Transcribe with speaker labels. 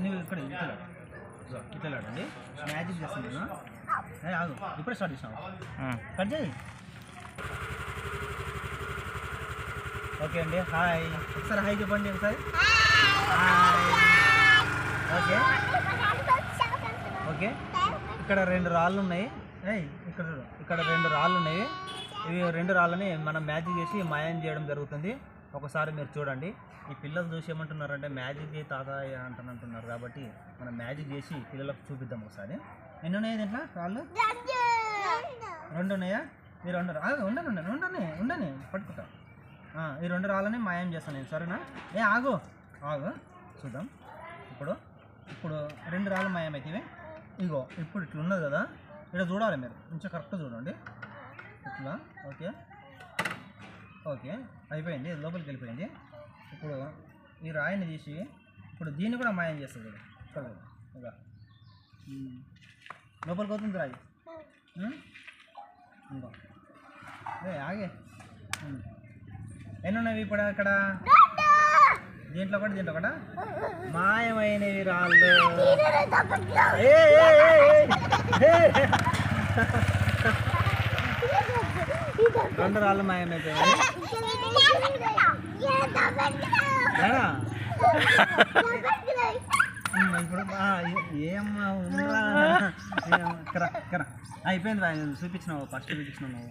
Speaker 1: నువ్వు ఇక్కడ ఇట్లా మ్యాజిక్ చేస్తాను నేను ఆగు ఇప్పుడే స్టార్ట్ చేసినావు కట్ చేయి ఓకే అండి హాయ్ ఒకసారి హాయ్ చెప్పండి ఒకసారి ఓకే ఓకే ఇక్కడ 2 రాళ్ళు ఉన్నాయి ఇక్కడ 2 రాళ్ళు ఉన్నాయి ఇవి 2 రాళ్ళని మనం మ్యాజిక్ చేసి మాయం చేయడం జరుగుతుంది ఒకసారి మీరు చూడండి ఈ పిల్లలు చూసి ఏమంటున్నారంటే మ్యాజిక్ చేయి తాతయ్య అంటున్నారు కాబట్టి మనం మ్యాజిక్ చేసి పిల్లలకు చూపిద్దాం ఒకసారి ఎన్ని ఉన్నాయి దీంట్లో రాళ్ళు 2 ఉన్నాయా ఈ 2 ఉండని పట్టుకుంటా ఈ 2 రాళ్ళని మాయం చేస్తాను నేను సరేనా ఆగు చూద్దాం ఇప్పుడు 2 రాళ్ళు మాయం అయితే ఇగో ఇప్పుడు ఇట్లా ఉన్నది కదా ఇక్కడ చూడాలి మీరు కొంచెం కరెక్ట్గా చూడండి ఇట్లా ఓకే ఓకే అయిపోయింది లోపలికి వెళ్ళిపోయింది ఇప్పుడు ఈ రాయిని తీసి ఇప్పుడు దీన్ని కూడా మాయం చేస్తుంది ఇక్కడ ఇక లోపలికి అవుతుంది రాయి ఇంకో ఆగే ఎన్ని ఉన్నవి ఇప్పుడు అక్కడ దీంట్లో ఒకటి మాయమైనవి రాళ్ళు 2 రాళ్ళు మాయమైపోయాయి ఇప్పుడు ఏమ్మా ఉండరా అయిపోయింది చూపించినావు ఫస్ట్ చూపించినావు